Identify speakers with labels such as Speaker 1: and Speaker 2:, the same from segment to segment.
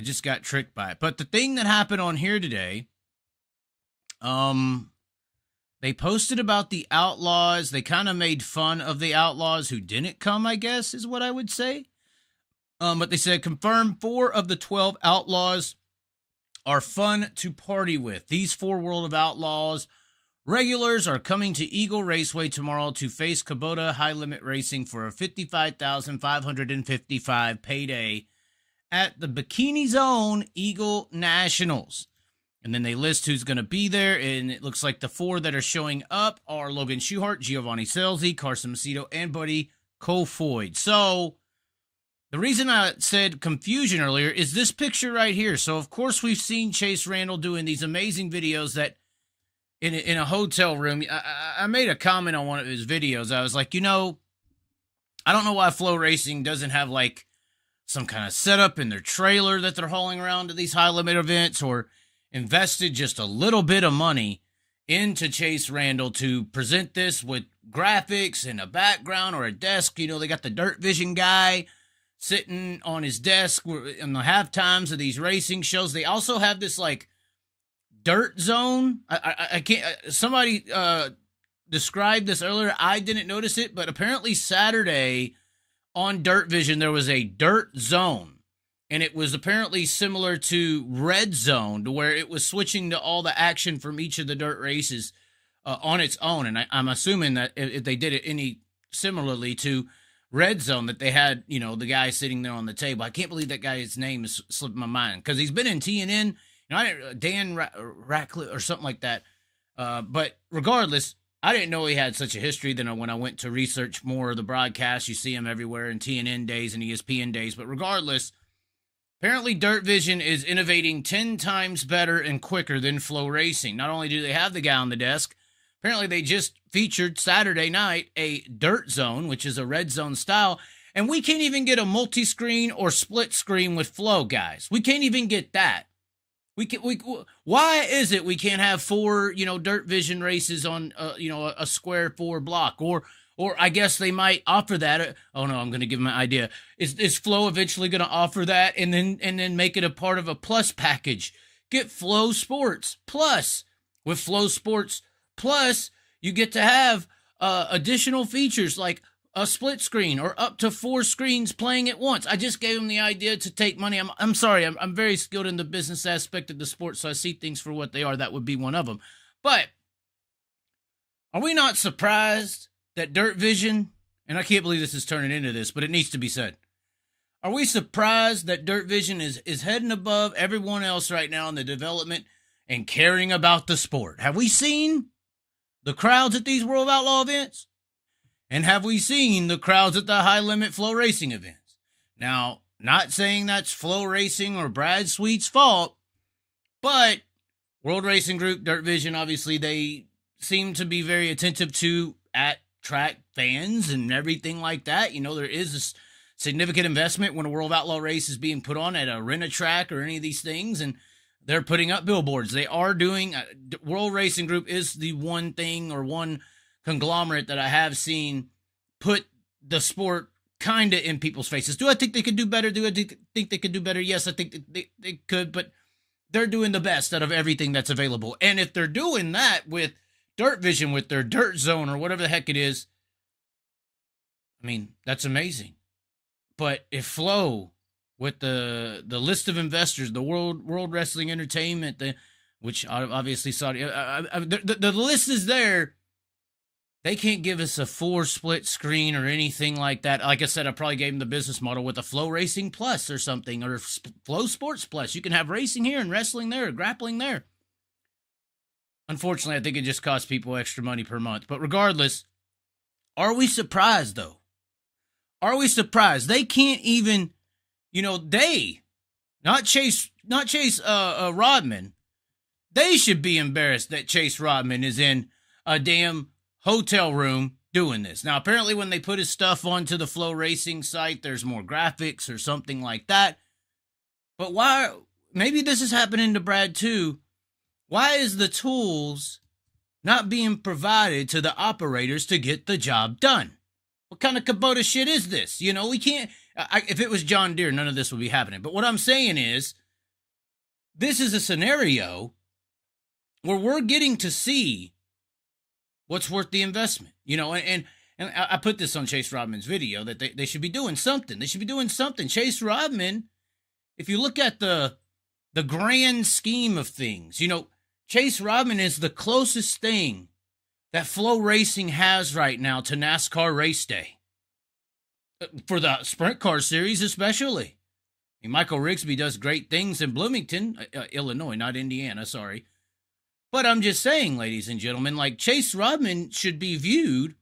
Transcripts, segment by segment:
Speaker 1: I just got tricked by it. But the thing that happened on here today, they posted about the Outlaws. They kind of made fun of the Outlaws who didn't come, I guess, is what I would say. But they said, confirmed 4 of the 12 Outlaws are fun to party with. These 4 World of Outlaws regulars are coming to Eagle Raceway tomorrow to face Kubota High Limit Racing for a $55,555 payday at the Bikini Zone Eagle Nationals. And then they list who's going to be there, and it looks like the 4 that are showing up are Logan Schuchart, Giovanni Scelzi, Carson Macedo, and Buddy Kofoid. So the reason I said confusion earlier is this picture right here. So, of course, we've seen Chase Randall doing these amazing videos that in a hotel room. I made a comment on one of his videos. I was like, I don't know why Flow Racing doesn't have, like, some kind of setup in their trailer that they're hauling around to these high-limit events, or invested just a little bit of money into Chase Randall to present this with graphics and a background or a desk. They got the Dirt Vision guy sitting on his desk in the half times of these racing shows. They also have this, like, DIRTZONE. I can't. Somebody described this earlier. I didn't notice it, but apparently Saturday on Dirt Vision there was a DIRTZONE, and it was apparently similar to Red Zone, to where it was switching to all the action from each of the dirt races on its own. And I'm assuming that if they did it any similarly to Red Zone, that they had, the guy sitting there on the table. I can't believe that guy's name is slipping my mind, because he's been in TNN. Dan Ratcliffe or something like that. But regardless, I didn't know he had such a history. Then when I went to research more of the broadcasts, you see him everywhere in TNN days and ESPN days. But regardless, apparently Dirt Vision is innovating 10 times better and quicker than Flow Racing. Not only do they have the guy on the desk, apparently they just featured Saturday night a DIRTZONE, which is a Red Zone style. And we can't even get a multi-screen or split screen with Flow, guys. We can't even get that. Why is it we can't have 4, Dirt Vision races on, a square 4 block? Or I guess they might offer that. Oh no, I'm going to give them an idea. Is Flow eventually going to offer that and then make it a part of a plus package? Get Flow Sports Plus. With Flow Sports Plus, you get to have additional features like a split screen or up to 4 screens playing at once. I just gave him the idea to take money. I'm sorry. I'm very skilled in the business aspect of the sport, so I see things for what they are. That would be one of them. But are we not surprised that Dirt Vision, and I can't believe this is turning into this, but it needs to be said. Are we surprised that Dirt Vision is heading above everyone else right now in the development and caring about the sport? Have we seen the crowds at these World Outlaw events? And have we seen the crowds at the High Limit Flow Racing events? Now, not saying that's Flow Racing or Brad Sweet's fault, but World Racing Group, Dirt Vision, obviously, they seem to be very attentive to at-track fans and everything like that. There is a significant investment when a World Outlaw race is being put on at a rent-a-track or any of these things, and they're putting up billboards. They are doing, World Racing Group is the one thing or one conglomerate that I have seen put the sport kind of in people's faces. Do I think they could do better? Do I think they could do better? Yes, I think they could, but they're doing the best out of everything that's available. And if they're doing that with Dirt Vision, with their DIRTZONE or whatever the heck it is, I mean, that's amazing. But if Flow, with the list of investors, the World Wrestling Entertainment, which obviously Saudi, the list is there. They can't give us a 4 split screen or anything like that. Like I said, I probably gave them the business model with a Flow Racing Plus or something, or Flow Sports Plus. You can have racing here and wrestling there, grappling there. Unfortunately, I think it just costs people extra money per month. But regardless, are we surprised, though? Are we surprised? They can't even, not Chase Rodman. They should be embarrassed that Chase Rodman is in a damn hotel room doing this. Now, apparently when they put his stuff onto the Flow Racing site, there's more graphics or something like that. But why, maybe this is happening to Brad too. Why is the tools not being provided to the operators to get the job done? What kind of Kubota shit is this? We can't, if it was John Deere, none of this would be happening. But what I'm saying is, this is a scenario where we're getting to see what's worth the investment, and I put this on Chase Rodman's video that they should be doing something. They should be doing something. Chase Rodman, if you look at the grand scheme of things, Chase Rodman is the closest thing that Flow Racing has right now to NASCAR race day. For the sprint car series especially. Michael Rigsby does great things in Bloomington, Illinois, not Indiana, sorry. But I'm just saying, ladies and gentlemen, like Chase Rodman should be viewed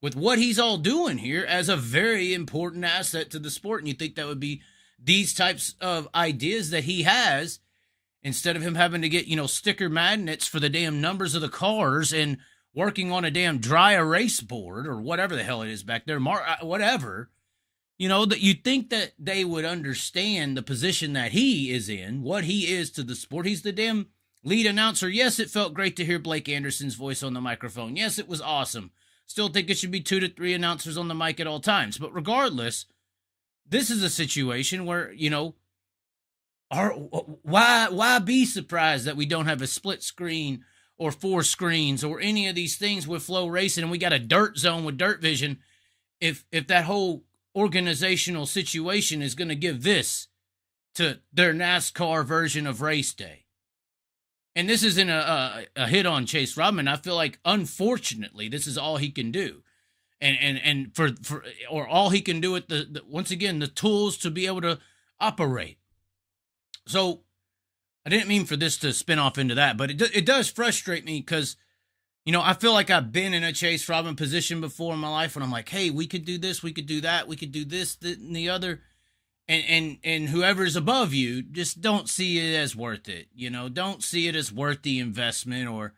Speaker 1: with what he's all doing here as a very important asset to the sport. And you think that would be these types of ideas that he has instead of him having to get, sticker magnets for the damn numbers of the cars and working on a damn dry erase board or whatever the hell it is back there, whatever. That you'd think that they would understand the position that he is in, what he is to the sport. He's the damn lead announcer. Yes, it felt great to hear Blake Anderson's voice on the microphone. Yes, it was awesome. Still think it should be 2 to 3 announcers on the mic at all times. But regardless, this is a situation where, why be surprised that we don't have a split screen or 4 screens or any of these things with Flow Racing and we got a dirt zone with Dirt Vision if that whole organizational situation is going to give this to their NASCAR version of race day. And this isn't a hit on Chase Rodman. I feel like, unfortunately, this is all he can do. And or all he can do with the once again, the tools to be able to operate. So I didn't mean for this to spin off into that, but it does frustrate me because, I feel like I've been in a Chase Rodman position before in my life when I'm like, hey, we could do this, we could do that, we could do this, that, and the other. And whoever's above you, just don't see it as worth it. Don't see it as worth the investment or,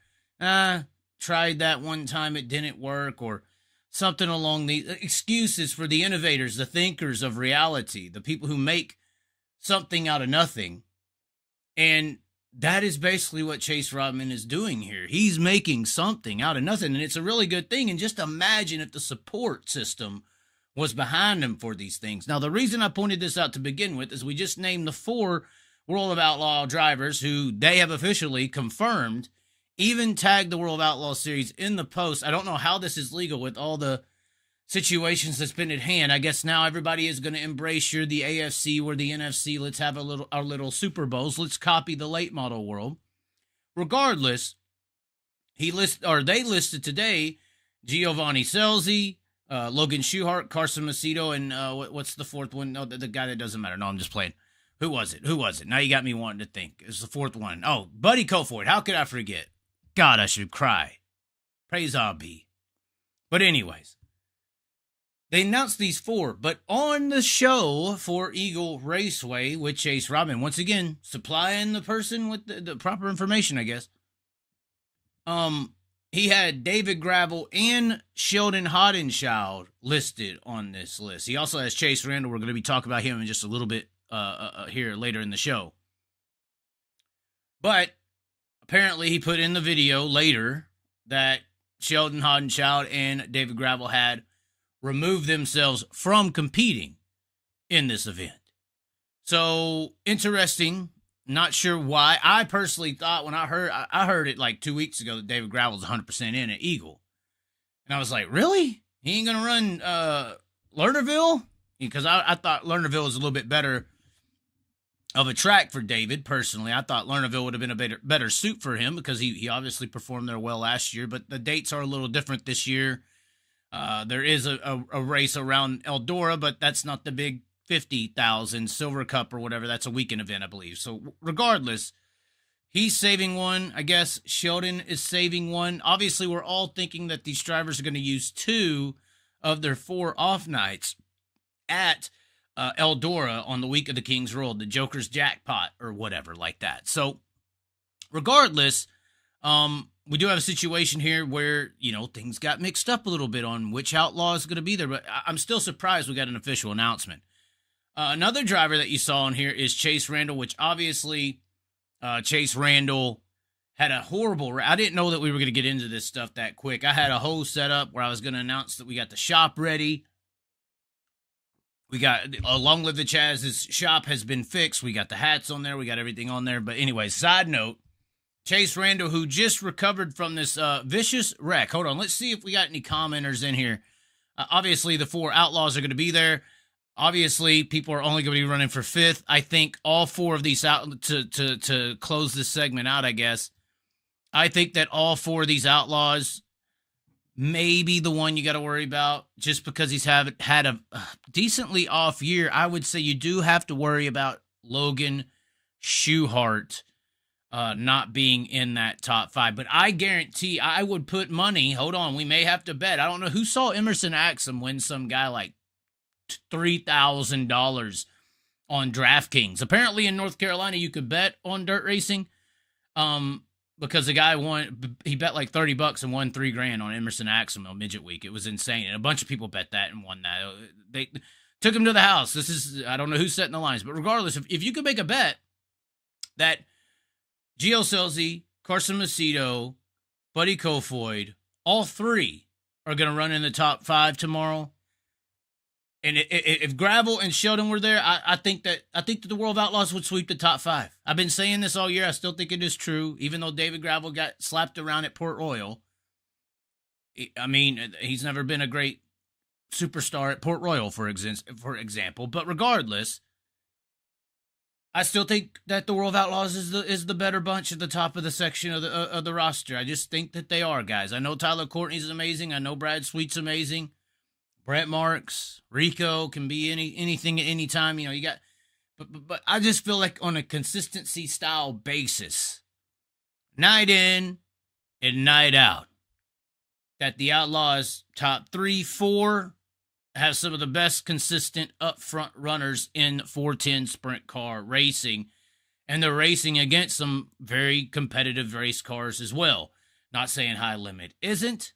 Speaker 1: tried that one time, it didn't work, or something along the excuses for the innovators, the thinkers of reality, the people who make something out of nothing. And that is basically what Chase Rodman is doing here. He's making something out of nothing, and it's a really good thing. And just imagine if the support system was behind him for these things. Now, the reason I pointed this out to begin with is we just named the 4 World of Outlaw drivers who they have officially confirmed, even tagged the World of Outlaw series in the post. I don't know how this is legal with all the situations that's been at hand. I guess now everybody is going to embrace you're the AFC, we're the NFC. Let's have our little Super Bowls. Let's copy the late model world. Regardless, they listed today Giovanni Scelzi, Logan Schuchart, Carson Macedo, and what's the fourth one? No, the guy that doesn't matter. No, I'm just playing. Who was it? Now you got me wanting to think. It's the fourth one. Oh, Buddy Kofoid. How could I forget? God, I should cry. Praise God be. But anyways, they announced these 4, but on the show for Eagle Raceway with Chase Rodman, once again, supplying the person with the proper information, I guess. He had David Gravel and Sheldon Haudenschild listed on this list. He also has Chase Randall. We're going to be talking about him in just a little bit here later in the show. But apparently he put in the video later that Sheldon Haudenschild and David Gravel had removed themselves from competing in this event. So, interesting. Not sure why. I personally thought when I heard it like 2 weeks ago that David Gravel's 100% in at Eagle. And I was like, really? He ain't going to run Lernerville? Because I thought Lernerville was a little bit better of a track for David, personally. I thought Lernerville would have been a better suit for him because he obviously performed there well last year. But the dates are a little different this year. There is a race around Eldora, but that's not the big 50,000 Silver Cup or whatever. That's a weekend event, I believe. So regardless, he's saving one. I guess Sheldon is saving one. Obviously, we're all thinking that these drivers are going to use 2 of their 4 off nights at Eldora on the week of the King's Road, the Joker's Jackpot or whatever like that. So regardless, we do have a situation here where, things got mixed up a little bit on which Outlaw is going to be there, but I'm still surprised we got an official announcement. Another driver that you saw on here is Chase Randall, which obviously Chase Randall had a horrible... I didn't know that we were going to get into this stuff that quick. I had a whole setup where I was going to announce that we got the shop ready. We got Long Live the Chaz's shop has been fixed. We got the hats on there. We got everything on there. But anyway, side note, Chase Randall, who just recovered from this vicious wreck. Hold on. Let's see if we got any commenters in here. Obviously, the 4 Outlaws are going to be there. Obviously, people are only going to be running for 5th. I think all 4 of these out to close this segment out, I guess. I think that all 4 of these Outlaws may be the one you got to worry about just because he's had a decently off year. I would say you do have to worry about Logan Schuchart not being in that top 5. But I guarantee I would put money. Hold on. We may have to bet. I don't know who saw Emerson Axum win some guy like $3,000 on DraftKings. Apparently in North Carolina, you could bet on dirt racing. Because the guy won, he bet like $30 and won $3,000 on Emerson Axum on Midget Week. It was insane. And a bunch of people bet that and won that. They took him to the house. I don't know who's setting the lines, but regardless, if you could make a bet that Gio Scelzi, Carson Macedo, Buddy Kofoid, all 3 are going to run in the top 5 tomorrow. And if Gravel and Sheldon were there, I think that the World of Outlaws would sweep the top 5. I've been saying this all year. I still think it is true, even though David Gravel got slapped around at Port Royal. I mean, he's never been a great superstar at Port Royal, for example. But regardless, I still think that the World of Outlaws is the better bunch at the top of the section of the roster. I just think that they are, guys. I know Tyler Courtney's amazing. I know Brad Sweet's amazing. Brett Marks, Rico can be anything at any time. You know, you got, but I just feel like on a consistency style basis, night in and night out, that the Outlaws top 3, 4 have some of the best consistent upfront runners in 410 sprint car racing, and they're racing against some very competitive race cars as well. Not saying High Limit isn't.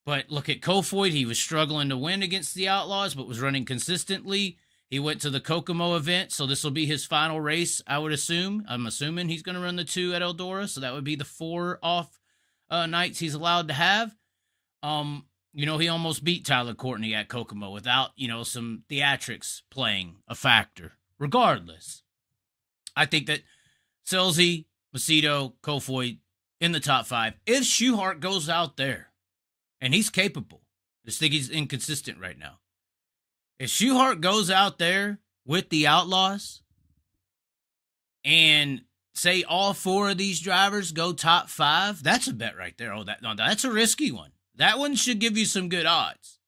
Speaker 1: But look at Kofoid. He was struggling to win against the Outlaws, but was running consistently. He went to the Kokomo event, so this will be his final race, I would assume. I'm assuming he's going to run the 2 at Eldora, so that would be the 4 off nights he's allowed to have. You know, he almost beat Tyler Courtney at Kokomo without, you know, some theatrics playing a factor. Regardless, I think that Scelzi, Macedo, Kofoid in the top 5. If Schuchart goes out there, and he's capable. I just think he's inconsistent right now. If Schuchart goes out there with the Outlaws and say all 4 of these drivers go top 5, that's a bet right there. That's a risky one. That one should give you some good odds.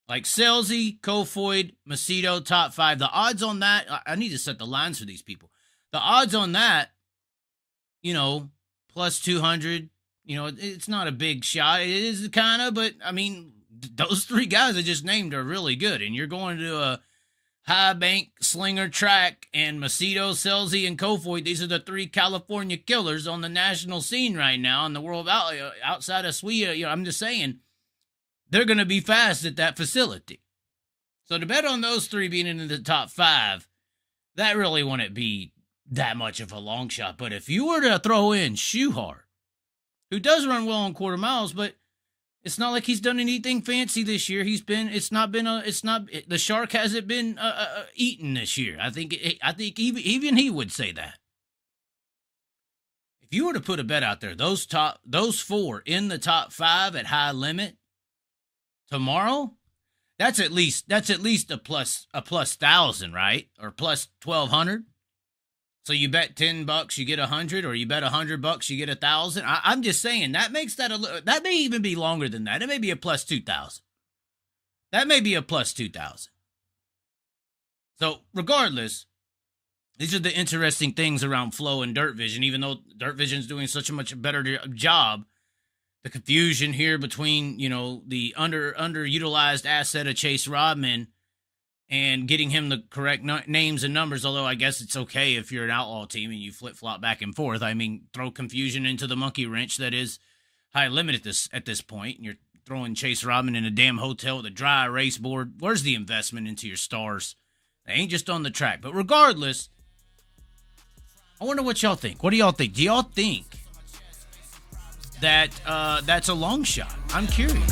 Speaker 1: Like Scelzi, Kofoid, Macedo, top 5. The odds on that, I need to set the lines for these people. The odds on that, you know, plus 200. You know, it's not a big shot. It is kind of, but, I mean, those 3 guys I just named are really good. And you're going to a high bank slinger track, and Macedo, Scelzi, and Kofoid, these are the 3 California killers on the national scene right now in the world outside of SWIA. You know, I'm just saying, they're going to be fast at that facility. So to bet on those 3 being in the top 5, that really wouldn't be that much of a long shot. But if you were to throw in Schuchart, who does run well on quarter miles, but it's not like he's done anything fancy this year. The shark hasn't been eaten this year. I think even he would say that. If you were to put a bet out there, those 4 in the top 5 at High Limit tomorrow, that's at least a plus 1,000, right? Or plus 1,200. So you bet $10, you get 100, or you bet $100, you get 1,000. I'm just saying that makes that that may even be longer than that. It may be a plus 2,000. That may be a plus 2,000. So regardless, these are the interesting things around Flow and Dirt Vision. Even though Dirt Vision is doing such a much better job, the confusion here between, you know, the underutilized asset of Chase Rodman and getting him the correct names and numbers, although I guess it's okay if you're an Outlaw team and you flip-flop back and forth. I mean, throw confusion into the monkey wrench that is High Limit at this point, and you're throwing Chase Rodman in a damn hotel with a dry erase board. Where's the investment into your stars? They ain't just on the track. But regardless, I wonder what y'all think. What do y'all think? Do y'all think that that's a long shot? I'm curious.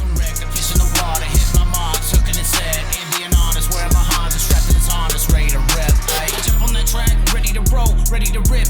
Speaker 2: Crowe, ready to rip.